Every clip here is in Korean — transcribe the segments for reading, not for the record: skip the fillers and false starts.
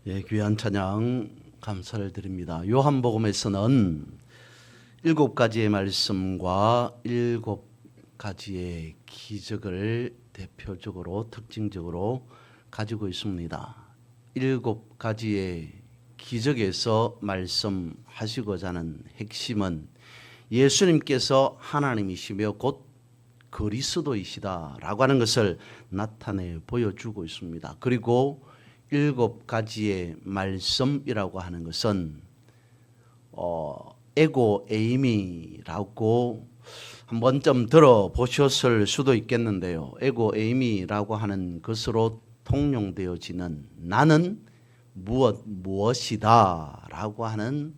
예, 귀한 찬양 감사를 드립니다. 요한복음에서는 7가지의 말씀과 7가지의 기적을 대표적으로 특징적으로 가지고 있습니다. 7가지의 기적에서 말씀하시고자 하는 핵심은 예수님께서 하나님이시며 곧 그리스도이시다라고 하는 것을 나타내 보여주고 있습니다. 그리고 7가지의 말씀이라고 하는 것은 에고 에이미라고 한 번쯤 들어보셨을 수도 있겠는데요. 에고 에이미라고 하는 것으로 통용되어지는 나는 무엇이다 라고 하는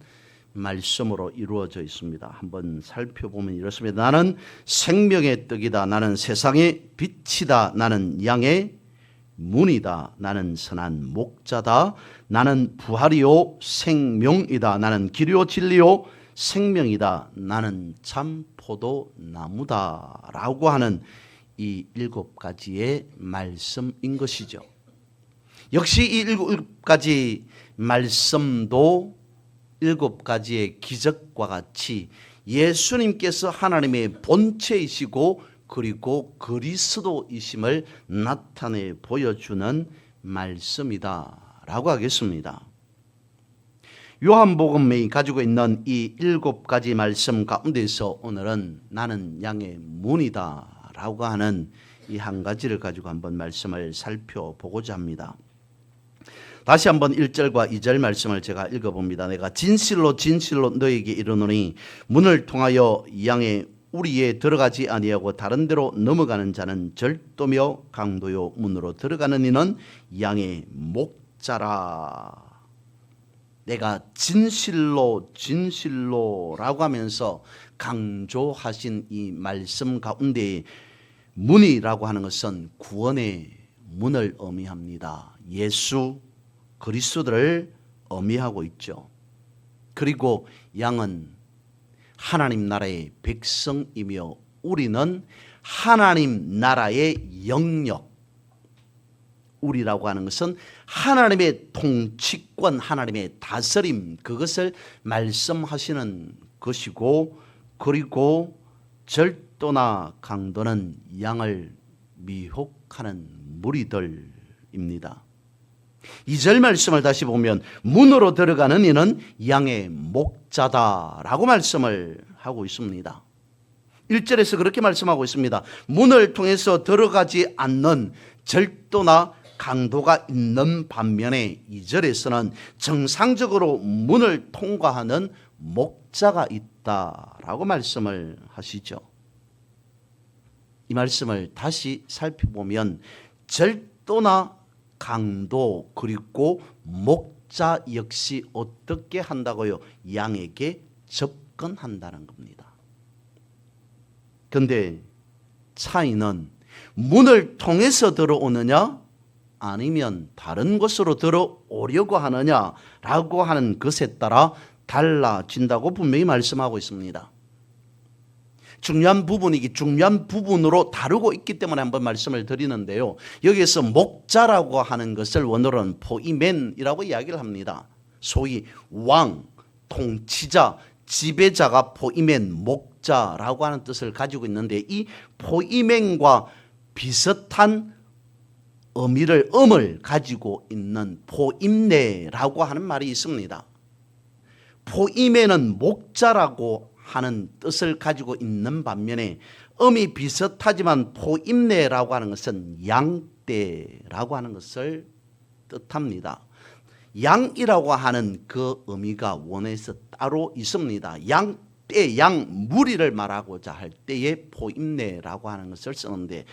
말씀으로 이루어져 있습니다. 한번 살펴보면 이렇습니다. 나는 생명의 떡이다. 나는 세상의 빛이다. 나는 양의 문이다. 나는 선한 목자다. 나는 부활이요 생명이다. 나는 길이요 진리요 생명이다. 나는 참 포도나무다 라고 하는 이 7가지의 말씀인 것이죠. 역시 이 7가지 말씀도 7가지의 기적과 같이 예수님께서 하나님의 본체이시고 그리고 그리스도이심을 나타내 보여주는 말씀이다 라고 하겠습니다. 요한복음이 가지고 있는 이 7가지 말씀 가운데서 오늘은 나는 양의 문이다 라고 하는 이 한 가지를 가지고 한번 말씀을 살펴보고자 합니다. 다시 한번 1절과 2절 말씀을 제가 읽어봅니다. 내가 진실로 진실로 너에게 이르노니 문을 통하여 양의 우리에 들어가지 아니하고 다른 데로 넘어가는 자는 절도며 강도요 문으로 들어가는 이는 양의 목자라. 내가 진실로 진실로라고 하면서 강조하신 이 말씀 가운데 문이라고 하는 것은 구원의 문을 의미합니다. 예수 그리스도를 의미하고 있죠. 그리고 양은 하나님 나라의 백성이며 우리는 하나님 나라의 영역, 우리라고 하는 것은 하나님의 통치권, 하나님의 다스림, 그것을 말씀하시는 것이고, 그리고 절도나 강도는 양을 미혹하는 무리들입니다. 2절 말씀을 다시 보면 문으로 들어가는 이는 양의 목자다라고 말씀을 하고 있습니다. 1절에서 그렇게 말씀하고 있습니다. 문을 통해서 들어가지 않는 절도나 강도가 있는 반면에 2절에서는 정상적으로 문을 통과하는 목자가 있다라고 말씀을 하시죠. 이 말씀을 다시 살펴보면 절도나 강도 그리고 목자 역시 어떻게 한다고요? 양에게 접근한다는 겁니다. 그런데 차이는 문을 통해서 들어오느냐 아니면 다른 곳으로 들어오려고 하느냐라고 하는 것에 따라 달라진다고 분명히 말씀하고 있습니다. 중요한 부분으로 다루고 있기 때문에 한번 말씀을 드리는데요. 여기에서 목자라고 하는 것을 원어로는 포이맨이라고 이야기를 합니다. 소위 왕, 통치자, 지배자가 포이맨, 목자라고 하는 뜻을 가지고 있는데 이 포이맨과 비슷한 음을 가지고 있는 포임네라고 하는 말이 있습니다. 포임에는 목자라고 하는 뜻을 가지고 있는 반면에 음이 비슷하지만 포임네라고 하는 것은 양떼라고 하는 것을 뜻합니다. 양이라고 하는 그 의미가 원어에서 따로 있습니다. 양떼, 양무리를 말하고자 할 때에 포임네라고 하는 것을 쓰는데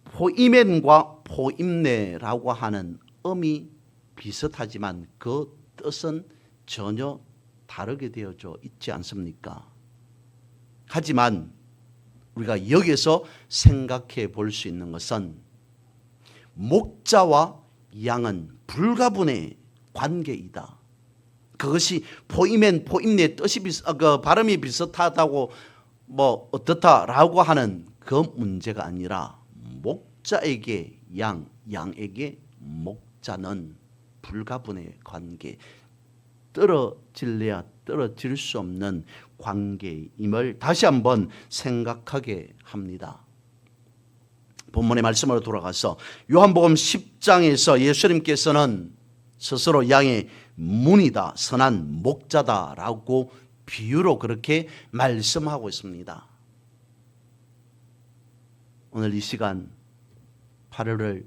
포이멘과 포임네라고 하는 음이 비슷하지만 그 뜻은 전혀 다르게 되어져 있지 않습니까? 하지만 우리가 여기서 생각해 볼 수 있는 것은 목자와 양은 불가분의 관계이다. 그것이 포이멘, 포임네 뜻이 발음이 비슷하다고 어떻다라고 하는 그 문제가 아니라 목자에게 양, 양에게 목자는 불가분의 관계, 떨어질래야 떨어질 수 없는 관계임을 다시 한번 생각하게 합니다. 본문의 말씀으로 돌아가서 요한복음 10장에서 예수님께서는 스스로 양의 문이다, 선한 목자다라고 비유로 그렇게 말씀하고 있습니다. 오늘 이 시간 8월을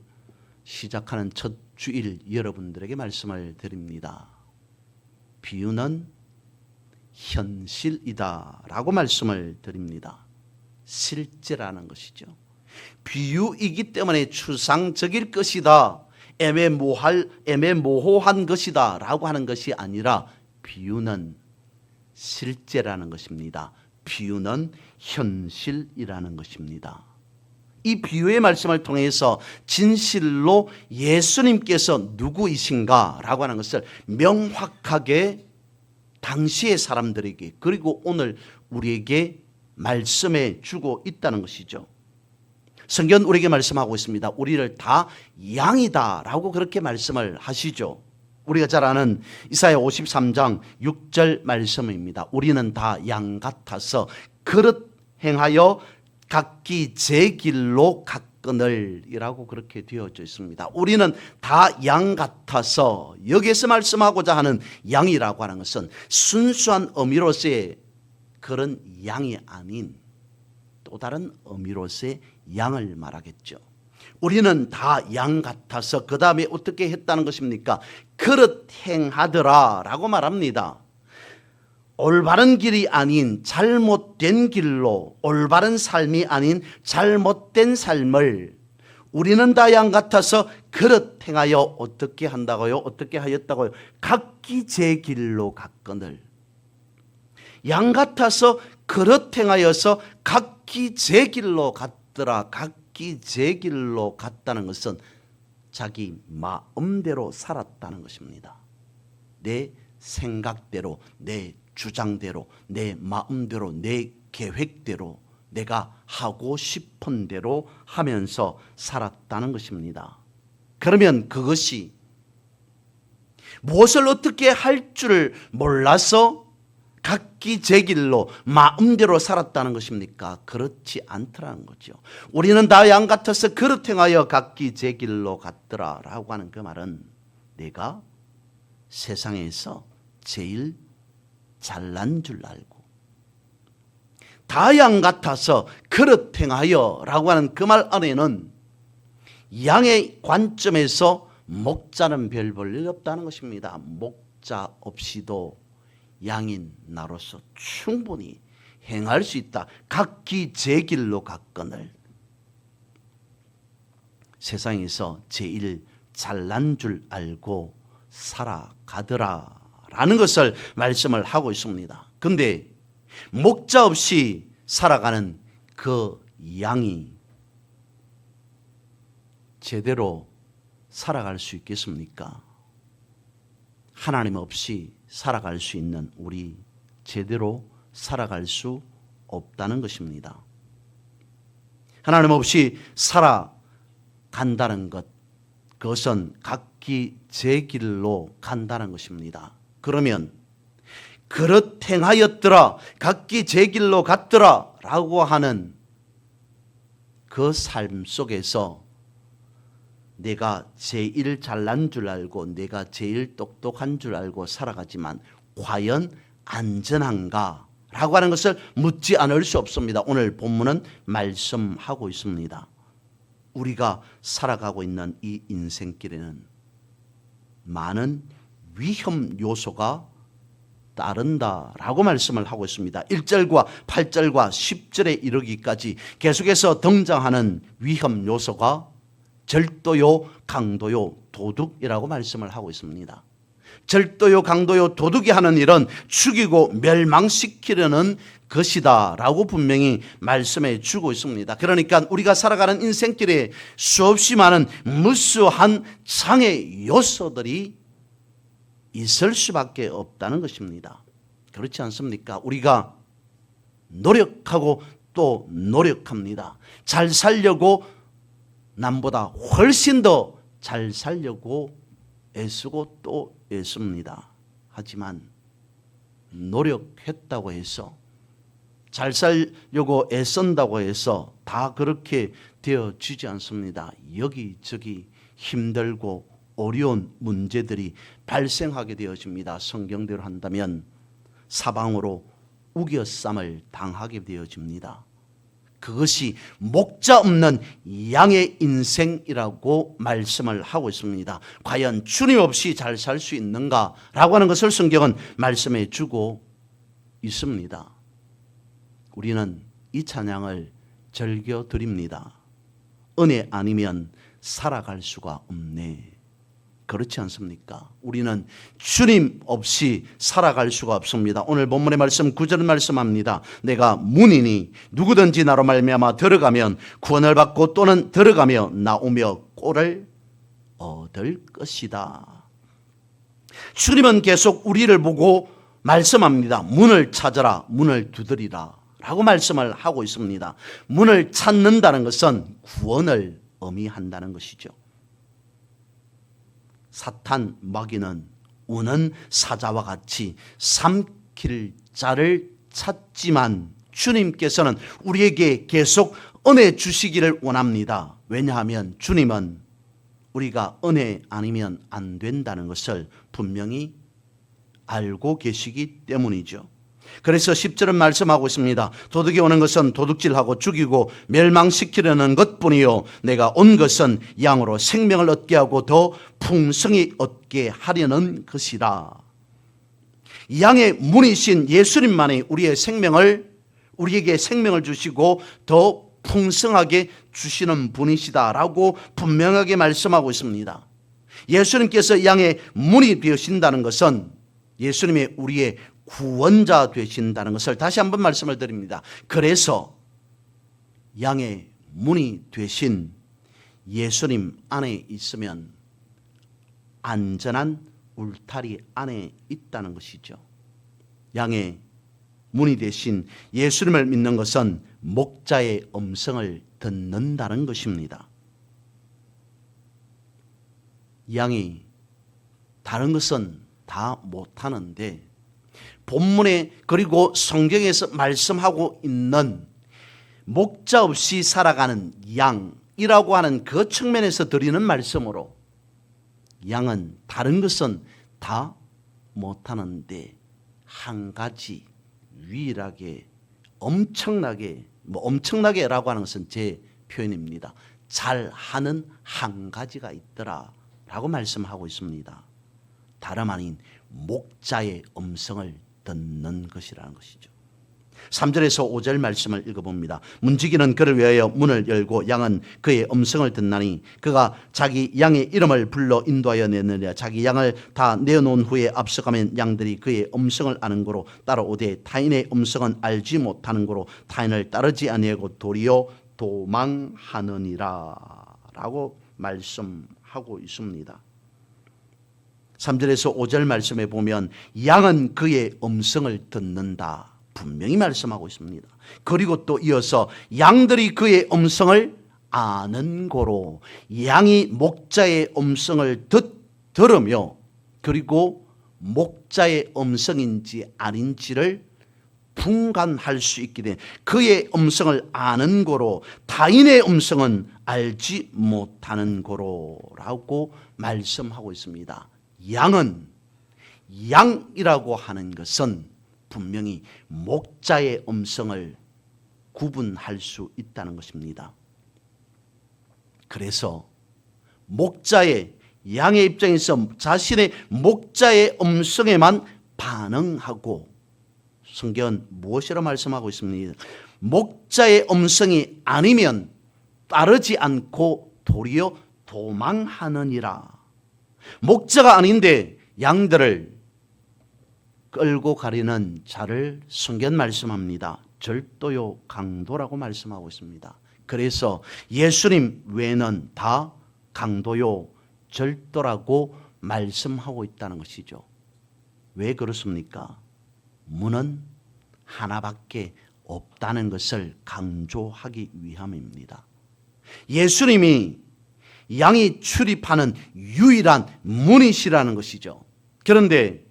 시작하는 첫 주일 여러분들에게 말씀을 드립니다. 비유는 현실이다 라고 말씀을 드립니다. 실제라는 것이죠. 비유이기 때문에 추상적일 것이다, 애매모호한 것이다 라고 하는 것이 아니라 비유는 실제라는 것입니다. 비유는 현실이라는 것입니다. 이 비유의 말씀을 통해서 진실로 예수님께서 누구이신가 라고 하는 것을 명확하게 당시의 사람들에게 그리고 오늘 우리에게 말씀해 주고 있다는 것이죠. 성경 우리에게 말씀하고 있습니다. 우리를 다 양이다 라고 그렇게 말씀을 하시죠. 우리가 잘 아는 이사야 53장 6절 말씀입니다. 우리는 다 양 같아서 그릇 행하여 각기 제 길로 갔거늘 이라고 그렇게 되어져 있습니다. 우리는 다 양 같아서, 여기에서 말씀하고자 하는 양이라고 하는 것은 순수한 의미로서의 그런 양이 아닌 또 다른 의미로서의 양을 말하겠죠. 우리는 다 양 같아서 그 다음에 어떻게 했다는 것입니까? 그릇 행하더라 라고 말합니다. 올바른 길이 아닌 잘못된 길로, 올바른 삶이 아닌 잘못된 삶을 우리는 다 양 같아서 그릇 행하여 어떻게 한다고요? 어떻게 하였다고요? 각기 제 길로 갔거늘. 양 같아서 그릇 행하여서 각기 제 길로 갔더라. 각기 제 길로 갔다는 것은 자기 마음대로 살았다는 것입니다. 내 생각대로, 내 주장대로, 내 마음대로, 내 계획대로 내가 하고 싶은 대로 하면서 살았다는 것입니다. 그러면 그것이 무엇을 어떻게 할 줄 몰라서 각기 제 길로 마음대로 살았다는 것입니까? 그렇지 않더라는 거죠. 우리는 다 양 같아서 그릇 행하여 각기 제 길로 갔더라 라고 하는 그 말은 내가 세상에서 제일 잘난 줄 알고 다 양 같아서 그릇 행하여 라고 하는 그 말 안에는 양의 관점에서 목자는 별 볼 일 없다는 것입니다. 목자 없이도 양인 나로서 충분히 행할 수 있다. 각기 제 길로 갔거늘. 세상에서 제일 잘난 줄 알고 살아가더라 라는 것을 말씀을 하고 있습니다. 그런데 목자 없이 살아가는 그 양이 제대로 살아갈 수 있겠습니까? 하나님 없이 살아갈 수 있는 우리 제대로 살아갈 수 없다는 것입니다. 하나님 없이 살아간다는 것, 그것은 각기 제 길로 간다는 것입니다. 그러면 그릇 행하였더라, 각기 제 길로 갔더라 라고 하는 그 삶 속에서 내가 제일 잘난 줄 알고 내가 제일 똑똑한 줄 알고 살아가지만 과연 안전한가 라고 하는 것을 묻지 않을 수 없습니다. 오늘 본문은 말씀하고 있습니다. 우리가 살아가고 있는 이 인생길에는 많은 위험 요소가 따른다라고 말씀을 하고 있습니다. 1절과 8절과 10절에 이르기까지 계속해서 등장하는 위험 요소가 절도요, 강도요, 도둑이라고 말씀을 하고 있습니다. 절도요, 강도요, 도둑이 하는 일은 죽이고 멸망시키려는 것이다 라고 분명히 말씀해 주고 있습니다. 그러니까 우리가 살아가는 인생길에 수없이 많은 무수한 장애 요소들이 있을 수밖에 없다는 것입니다. 그렇지 않습니까? 우리가 노력하고 또 노력합니다. 잘 살려고 남보다 훨씬 더 잘 살려고 애쓰고 또 애씁니다. 하지만 노력했다고 해서, 잘 살려고 애쓴다고 해서 다 그렇게 되어지지 않습니다. 여기저기 힘들고 어려운 문제들이 발생하게 되어집니다. 성경대로 한다면 사방으로 우겨쌈을 당하게 되어집니다. 그것이 목자 없는 양의 인생이라고 말씀을 하고 있습니다. 과연 주님 없이 잘 살 수 있는가라고 하는 것을 성경은 말씀해 주고 있습니다. 우리는 이 찬양을 즐겨 드립니다. 은혜 아니면 살아갈 수가 없네. 그렇지 않습니까? 우리는 주님 없이 살아갈 수가 없습니다. 오늘 본문의 말씀 9절 말씀합니다. 내가 문이니 누구든지 나로 말미암아 들어가면 구원을 받고 또는 들어가며 나오며 꼴을 얻을 것이다. 주님은 계속 우리를 보고 말씀합니다. 문을 찾아라, 문을 두드리라 라고 말씀을 하고 있습니다. 문을 찾는다는 것은 구원을 의미한다는 것이죠. 사탄 마귀는 우는 사자와 같이 삼킬 자를 찾지만 주님께서는 우리에게 계속 은혜 주시기를 원합니다. 왜냐하면 주님은 우리가 은혜 아니면 안 된다는 것을 분명히 알고 계시기 때문이죠. 그래서 10절은 말씀하고 있습니다. 도둑이 오는 것은 도둑질하고 죽이고 멸망시키려는 것뿐이요 내가 온 것은 양으로 생명을 얻게 하고 더 풍성히 얻게 하려는 것이라. 양의 문이신 예수님만이 우리에게 생명을 주시고 더 풍성하게 주시는 분이시다라고 분명하게 말씀하고 있습니다. 예수님께서 양의 문이 되신다는 것은 예수님이 우리의 구원자 되신다는 것을 다시 한번 말씀을 드립니다. 그래서 양의 문이 되신 예수님 안에 있으면 안전한 울타리 안에 있다는 것이죠. 양의 문이 되신 예수님을 믿는 것은 목자의 음성을 듣는다는 것입니다. 양이 다른 것은 다 못하는데 본문에 그리고 성경에서 말씀하고 있는 목자 없이 살아가는 양이라고 하는 그 측면에서 드리는 말씀으로 양은 다른 것은 다 못하는데 한 가지 유일하게 엄청나게라고 하는 것은 제 표현입니다. 잘하는 한 가지가 있더라 라고 말씀하고 있습니다. 다름 아닌 목자의 음성을 듣는 것이라는 것이죠. 3절에서 5절 말씀을 읽어봅니다. 문지기는 그를 위하여 문을 열고 양은 그의 음성을 듣나니 그가 자기 양의 이름을 불러 인도하여 내느니라. 자기 양을 다 내어놓은 후에 앞서가면 양들이 그의 음성을 아는 고로 따라오되 타인의 음성은 알지 못하는 고로 타인을 따르지 아니하고 도리어 도망하느니라 라고 말씀하고 있습니다. 3절에서 5절 말씀에 보면 양은 그의 음성을 듣는다 분명히 말씀하고 있습니다. 그리고 또 이어서 양들이 그의 음성을 아는 고로 양이 목자의 음성을 들으며 그리고 목자의 음성인지 아닌지를 분간할 수 있게 된 그의 음성을 아는 고로 타인의 음성은 알지 못하는 고로라고 말씀하고 있습니다. 양이라고 하는 것은 분명히 목자의 음성을 구분할 수 있다는 것입니다. 그래서 양의 입장에서 자신의 목자의 음성에만 반응하고 성경은 무엇이라 말씀하고 있습니까? 목자의 음성이 아니면 따르지 않고 도리어 도망하느니라. 목자가 아닌데 양들을 끌고 가려는 자를 성경 말씀합니다. 절도요 강도라고 말씀하고 있습니다. 그래서 예수님 외에는 다 강도요 절도라고 말씀하고 있다는 것이죠. 왜 그렇습니까? 문은 하나밖에 없다는 것을 강조하기 위함입니다. 예수님이 양이 출입하는 유일한 문이시라는 것이죠. 그런데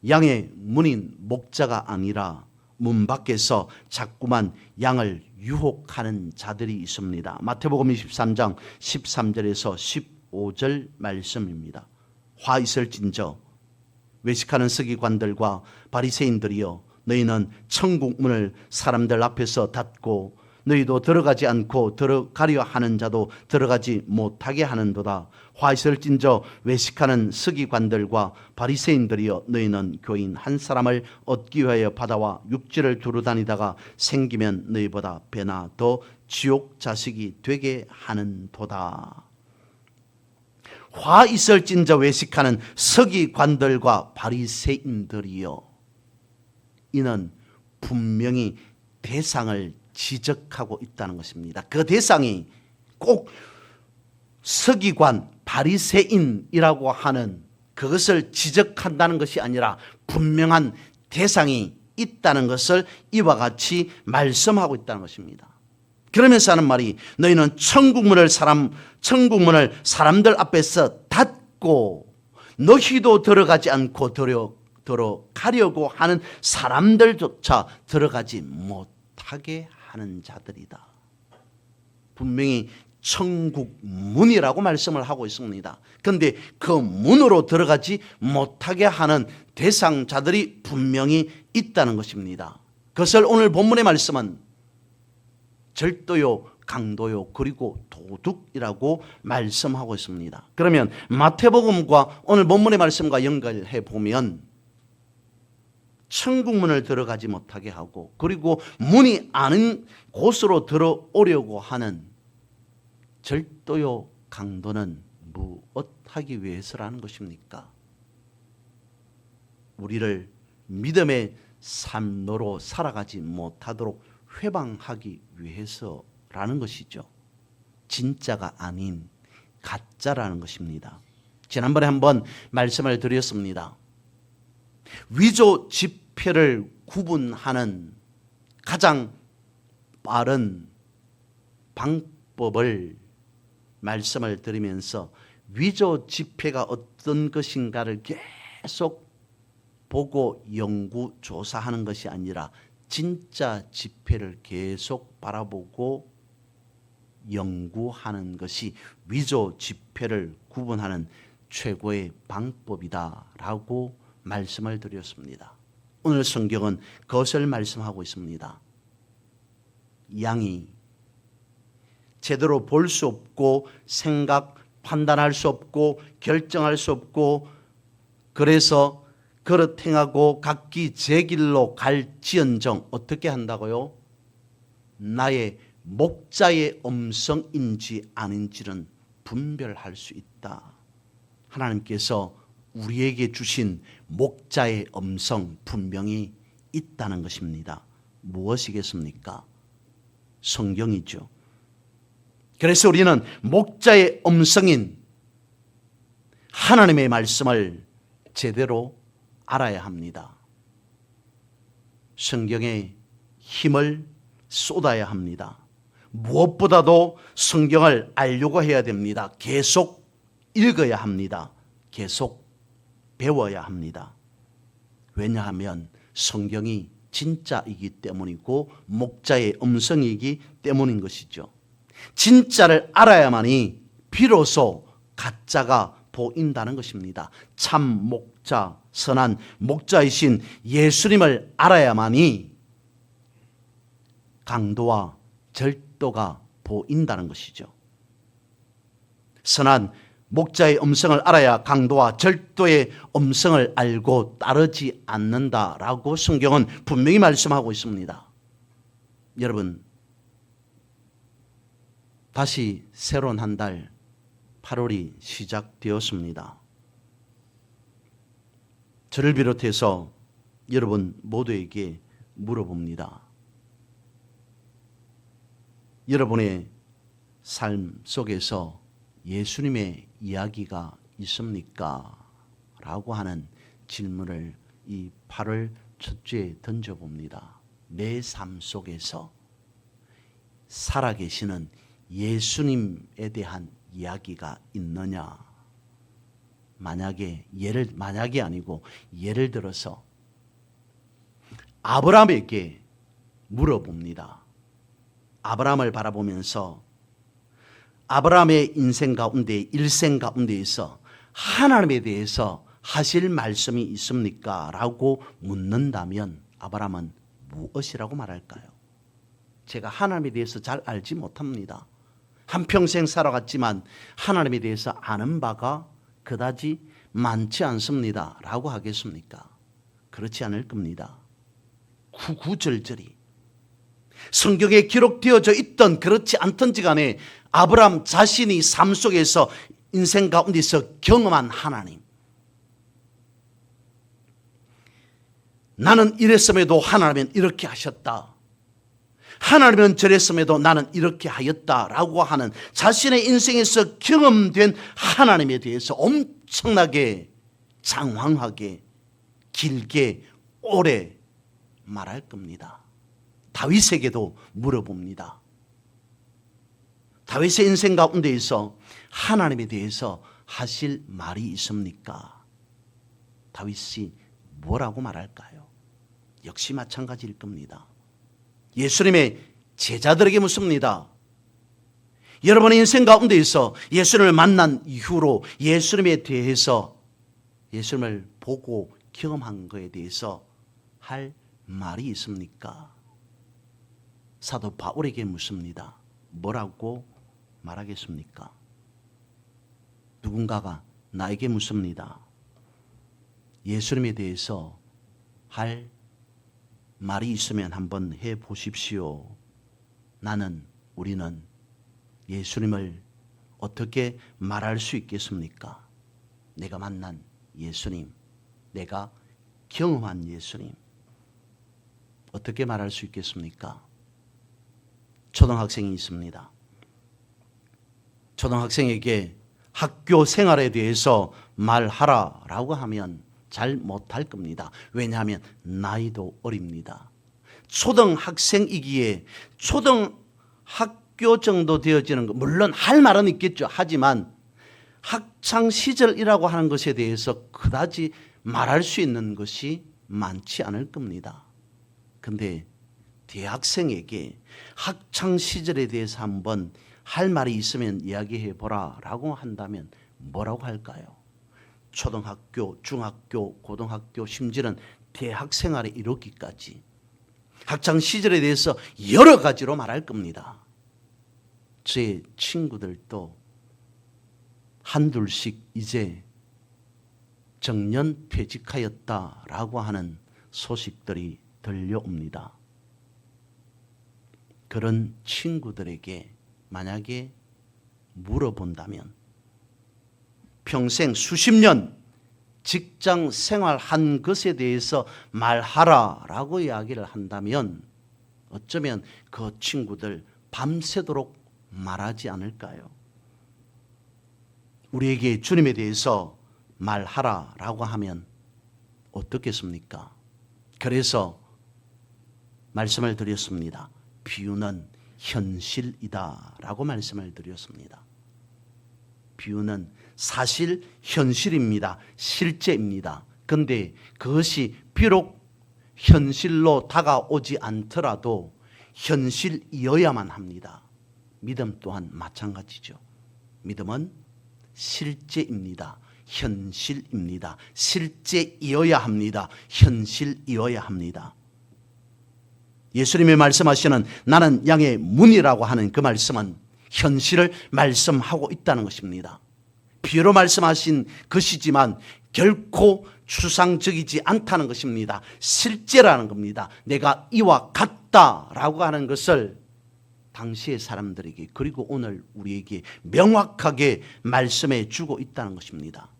양의 문인 목자가 아니라 문 밖에서 자꾸만 양을 유혹하는 자들이 있습니다. 마태복음 23장 13절에서 15절 말씀입니다. 화 있을진저 외식하는 서기관들과 바리새인들이여, 너희는 천국 문을 사람들 앞에서 닫고 너희도 들어가지 않고 들어가려 하는 자도 들어가지 못하게 하는도다. 화 있을진저 외식하는 서기관들과 바리새인들이여, 너희는 교인 한 사람을 얻기 위하여 바다와 육지를 두루다니다가 생기면 너희보다 배나 더 지옥 자식이 되게 하는도다. 화 있을진저 외식하는 서기관들과 바리새인들이여, 이는 분명히 대상을 지적하고 있다는 것입니다. 그 대상이 꼭 서기관, 바리새인이라고 하는 그것을 지적한다는 것이 아니라 분명한 대상이 있다는 것을 이와 같이 말씀하고 있다는 것입니다. 그러면서 하는 말이, 너희는 천국문을 사람들 앞에서 닫고 너희도 들어가지 않고 들어가려고 하는 사람들조차 들어가지 못하게 하는 자들이다. 분명히 천국 문이라고 말씀을 하고 있습니다. 그런데 그 문으로 들어가지 못하게 하는 대상자들이 분명히 있다는 것입니다. 그것을 오늘 본문의 말씀은 절도요, 강도요, 그리고 도둑이라고 말씀하고 있습니다. 그러면 마태복음과 오늘 본문의 말씀과 연결해 보면 천국문을 들어가지 못하게 하고, 그리고 문이 아닌 곳으로 들어오려고 하는 절도요, 강도는 무엇하기 위해서라는 것입니까? 우리를 믿음의 삶으로 살아가지 못하도록 회방하기 위해서라는 것이죠. 진짜가 아닌 가짜라는 것입니다. 지난번에 한번 말씀을 드렸습니다. 위조 지폐를 구분하는 가장 빠른 방법을 말씀을 드리면서, 위조 지폐가 어떤 것인가를 계속 보고 연구 조사하는 것이 아니라 진짜 지폐를 계속 바라보고 연구하는 것이 위조 지폐를 구분하는 최고의 방법이다라고 말씀을 드렸습니다. 오늘 성경은 그것을 말씀하고 있습니다. 양이 제대로 볼 수 없고 판단할 수 없고 결정할 수 없고, 그래서 그릇 행하고 각기 제 길로 갈지언정 어떻게 한다고요? 나의 목자의 음성인지 아닌지는 분별할 수 있다. 하나님께서 우리에게 주신 목자의 음성 분명히 있다는 것입니다. 무엇이겠습니까? 성경이죠. 그래서 우리는 목자의 음성인 하나님의 말씀을 제대로 알아야 합니다. 성경에 힘을 쏟아야 합니다. 무엇보다도 성경을 알려고 해야 됩니다. 계속 읽어야 합니다. 계속 배워야 합니다. 왜냐하면 성경이 진짜이기 때문이고 목자의 음성이기 때문인 것이죠. 진짜를 알아야만이 비로소 가짜가 보인다는 것입니다. 참 목자, 선한 목자이신 예수님을 알아야만이 강도와 절도가 보인다는 것이죠. 선한 목자의 음성을 알아야 강도와 절도의 음성을 알고 따르지 않는다라고 성경은 분명히 말씀하고 있습니다. 여러분, 다시 새로운 한 달 8월이 시작되었습니다. 저를 비롯해서 여러분 모두에게 물어봅니다. 여러분의 삶 속에서 예수님의 이야기가 있습니까? 라고 하는 질문을 이 8월 첫 주에 던져봅니다. 내 삶 속에서 살아계시는 예수님에 대한 이야기가 있느냐? 만약이 아니고 예를 들어서 아브라함에게 물어봅니다. 아브라함을 바라보면서 아브라함의 인생 가운데 일생 가운데에서 하나님에 대해서 하실 말씀이 있습니까? 라고 묻는다면 아브라함은 무엇이라고 말할까요? 제가 하나님에 대해서 잘 알지 못합니다. 한평생 살아갔지만 하나님에 대해서 아는 바가 그다지 많지 않습니다. 라고 하겠습니까? 그렇지 않을 겁니다. 구구절절히 성경에 기록되어져 있던 그렇지 않던지 간에 아브라함 자신이 삶 속에서 인생 가운데서 경험한 하나님, 나는 이랬음에도 하나님은 이렇게 하셨다, 하나님은 저랬음에도 나는 이렇게 하였다라고 하는 자신의 인생에서 경험된 하나님에 대해서 엄청나게 장황하게 길게 오래 말할 겁니다. 다윗에게도 물어봅니다. 다윗의 인생 가운데에서 하나님에 대해서 하실 말이 있습니까? 다윗이 뭐라고 말할까요? 역시 마찬가지일 겁니다. 예수님의 제자들에게 묻습니다. 여러분의 인생 가운데에서 예수님을 만난 이후로 예수님에 대해서, 예수님을 보고 경험한 것에 대해서 할 말이 있습니까? 사도 바울에게 묻습니다. 뭐라고 말하겠습니까? 누군가가 나에게 묻습니다. 예수님에 대해서 할 말이 있으면 한번 해 보십시오. 우리는 예수님을 어떻게 말할 수 있겠습니까? 내가 만난 예수님, 내가 경험한 예수님, 어떻게 말할 수 있겠습니까? 초등학생이 있습니다. 초등학생에게 학교 생활에 대해서 말하라라고 하면 잘 못할 겁니다. 왜냐하면 나이도 어립니다. 초등학생이기에 초등학교 정도 되어지는 것, 물론 할 말은 있겠죠. 하지만 학창시절이라고 하는 것에 대해서 그다지 말할 수 있는 것이 많지 않을 겁니다. 근데 대학생에게 학창시절에 대해서 한번 할 말이 있으면 이야기해 보라 라고 한다면 뭐라고 할까요? 초등학교, 중학교, 고등학교, 심지어는 대학 생활에 이르기까지 학창시절에 대해서 여러 가지로 말할 겁니다. 제 친구들도 한둘씩 이제 정년 퇴직하였다라고 하는 소식들이 들려옵니다. 그런 친구들에게 만약에 물어본다면 평생 수십 년 직장 생활한 것에 대해서 말하라라고 이야기를 한다면 어쩌면 그 친구들 밤새도록 말하지 않을까요? 우리에게 주님에 대해서 말하라라고 하면 어떻겠습니까? 그래서 말씀을 드렸습니다. 비유는 현실이다 라고 말씀을 드렸습니다. 비유는 사실 현실입니다. 실제입니다. 그런데 그것이 비록 현실로 다가오지 않더라도 현실이어야만 합니다. 믿음 또한 마찬가지죠. 믿음은 실제입니다. 현실입니다. 실제이어야 합니다. 현실이어야 합니다. 예수님이 말씀하시는 나는 양의 문이라고 하는 그 말씀은 현실을 말씀하고 있다는 것입니다. 비유로 말씀하신 것이지만 결코 추상적이지 않다는 것입니다. 실제라는 겁니다. 내가 이와 같다라고 하는 것을 당시의 사람들에게 그리고 오늘 우리에게 명확하게 말씀해 주고 있다는 것입니다.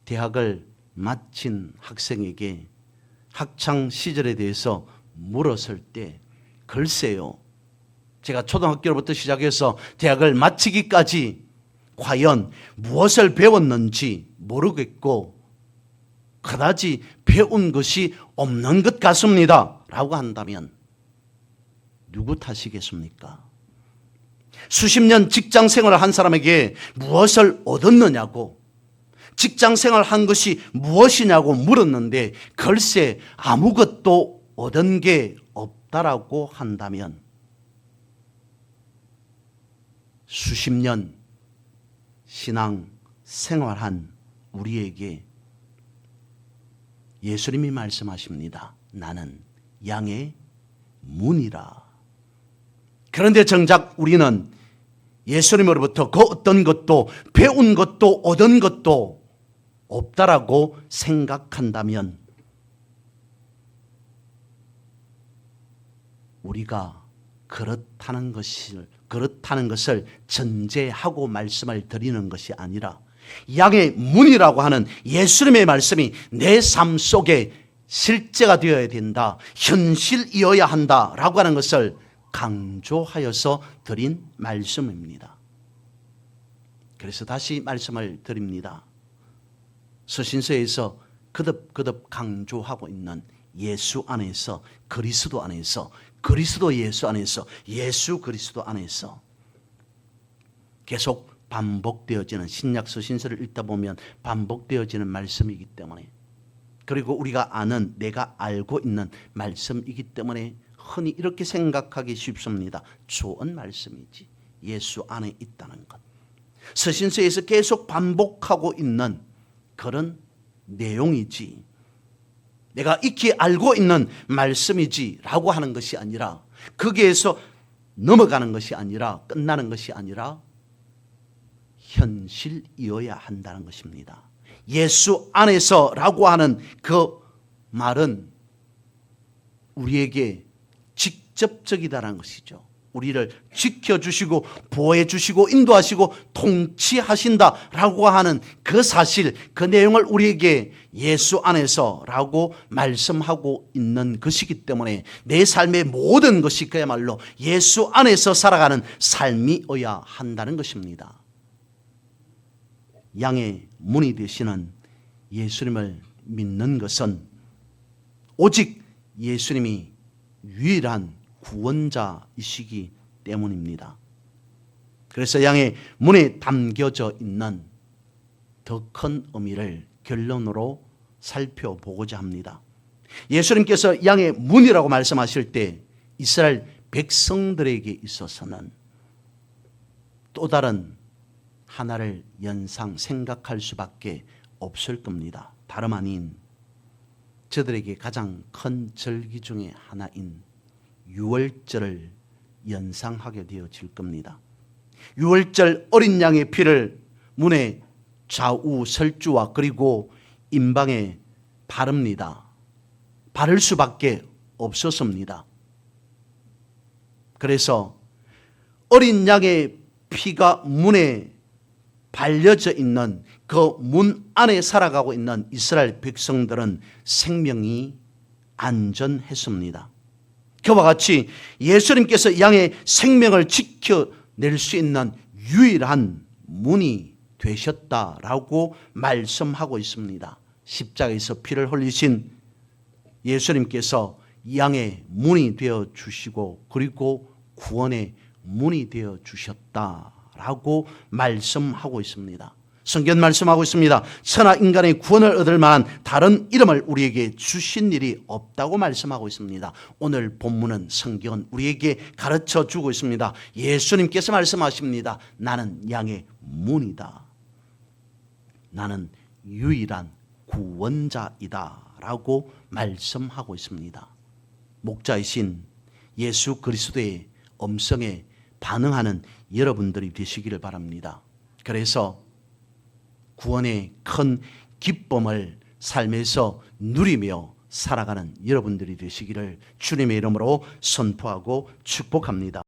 대학을 마친 학생에게 학창 시절에 대해서 물었을 때 글쎄요, 제가 초등학교로부터 시작해서 대학을 마치기까지 과연 무엇을 배웠는지 모르겠고 그다지 배운 것이 없는 것 같습니다 라고 한다면 누구 탓이겠습니까? 수십 년 직장 생활을 한 사람에게 무엇을 얻었느냐고, 직장 생활 한 것이 무엇이냐고 물었는데 글쎄 아무것도 얻은 게 없다라고 한다면 수십 년 신앙 생활한 우리에게 예수님이 말씀하십니다. 나는 양의 문이라. 그런데 정작 우리는 예수님으로부터 그 어떤 것도 배운 것도 얻은 것도 없다라고 생각한다면 우리가 그렇다는 것을 전제하고 말씀을 드리는 것이 아니라 양의 문이라고 하는 예수님의 말씀이 내 삶 속에 실제가 되어야 된다, 현실이어야 한다라고 하는 것을 강조하여서 드린 말씀입니다. 그래서 다시 말씀을 드립니다. 서신서에서 거듭 강조하고 있는 예수 안에서, 그리스도 안에서, 그리스도 예수 안에서, 예수 그리스도 안에서 계속 반복되어지는, 신약 서신서를 읽다 보면 반복되어지는 말씀이기 때문에, 그리고 우리가 아는, 내가 알고 있는 말씀이기 때문에 흔히 이렇게 생각하기 쉽습니다. 좋은 말씀이지, 예수 안에 있다는 것. 서신서에서 계속 반복하고 있는 그런 내용이지, 내가 익히 알고 있는 말씀이지 라고 하는 것이 아니라, 거기에서 넘어가는 것이 아니라, 끝나는 것이 아니라 현실이어야 한다는 것입니다. 예수 안에서라고 하는 그 말은 우리에게 직접적이다라는 것이죠. 우리를 지켜주시고 보호해주시고 인도하시고 통치하신다라고 하는 그 사실, 그 내용을 우리에게 예수 안에서라고 말씀하고 있는 것이기 때문에 내 삶의 모든 것이 그야말로 예수 안에서 살아가는 삶이어야 한다는 것입니다. 양의 문이 되시는 예수님을 믿는 것은 오직 예수님이 유일한 구원자이시기 때문입니다. 그래서 양의 문에 담겨져 있는 더 큰 의미를 결론으로 살펴보고자 합니다. 예수님께서 양의 문이라고 말씀하실 때 이스라엘 백성들에게 있어서는 또 다른 하나를 생각할 수밖에 없을 겁니다. 다름 아닌 저들에게 가장 큰 절기 중에 하나인 유월절을 연상하게 되어질 겁니다. 유월절 어린 양의 피를 문의 좌우 설주와 그리고 임방에 바릅니다. 바를 수밖에 없었습니다. 그래서 어린 양의 피가 문에 발려져 있는 그 문 안에 살아가고 있는 이스라엘 백성들은 생명이 안전했습니다. 그와 같이 예수님께서 양의 생명을 지켜낼 수 있는 유일한 문이 되셨다라고 말씀하고 있습니다. 십자가에서 피를 흘리신 예수님께서 양의 문이 되어 주시고 그리고 구원의 문이 되어 주셨다라고 말씀하고 있습니다. 성경 말씀하고 있습니다. 천하 인간의 구원을 얻을 만한 다른 이름을 우리에게 주신 일이 없다고 말씀하고 있습니다. 오늘 본문은, 성경은 우리에게 가르쳐 주고 있습니다. 예수님께서 말씀하십니다. 나는 양의 문이다. 나는 유일한 구원자이다 라고 말씀하고 있습니다. 목자이신 예수 그리스도의 음성에 반응하는 여러분들이 되시기를 바랍니다. 그래서 구원의 큰 기쁨을 삶에서 누리며 살아가는 여러분들이 되시기를 주님의 이름으로 선포하고 축복합니다.